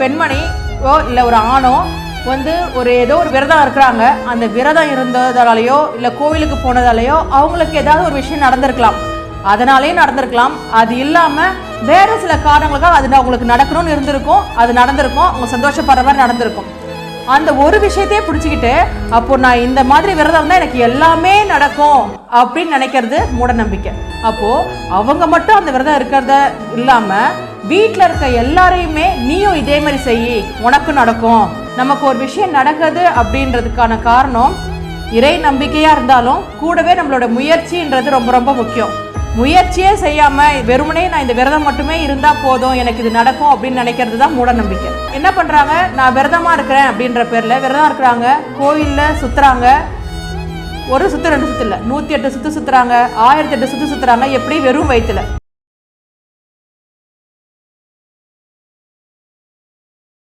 பெண்மணியோ இல்லை ஒரு ஆணோ வந்து ஏதோ ஒரு விரதம் இருக்கிறாங்க. அந்த விரதம் இருந்ததாலேயோ இல்லை கோவிலுக்கு போனதாலேயோ அவங்களுக்கு ஏதாவது ஒரு விஷயம் நடந்திருக்கலாம், அதனாலே நடந்திருக்கலாம். அது இல்லாமல் வேறு சில காரணங்களுக்காக அது அவங்களுக்கு நடக்கணும்னு இருந்திருக்கும், அது நடந்திருக்கும், அவங்க சந்தோஷப்படுற மாதிரி நடந்திருக்கும். அந்த ஒரு விஷயத்தையே பிடிச்சிக்கிட்டு அப்போ நான் இந்த மாதிரி விரதம் இருந்தால் எனக்கு எல்லாமே நடக்கும் அப்படின்னு நினைக்கிறது மூட நம்பிக்கை. அப்போது அவங்க மட்டும் அந்த விரதம் இருக்கிறத இல்லாமல் வீட்டில் இருக்க எல்லாரையுமே நீயும் இதே மாதிரி செய், உனக்கு நடக்கும். நமக்கு ஒரு விஷயம் நடக்குது அப்படின்றதுக்கான காரணம் இறை நம்பிக்கையாக இருந்தாலும் கூடவே நம்மளோட முயற்சின்றது ரொம்ப ரொம்ப முக்கியம். முயற்சியே செய்யாமல் வெறுமனே நான் இந்த விரதம் மட்டுமே இருந்தால் போதும் எனக்கு இது நடக்கும் அப்படின்னு நினைக்கிறது தான் மூட நம்பிக்கை. என்ன பண்ணுறாங்க, நான் விரதமாக இருக்கிறேன் அப்படின்ற பேரில் விரதம் இருக்கிறாங்க, கோயிலில் சுற்றுறாங்க, ஒரு சுற்று 2 சுற்று இல்லை 108 சுற்று சுற்றுறாங்க, 1008 சுற்று சுற்றுறாங்க, எப்படி வெறும் வயிற்றுல.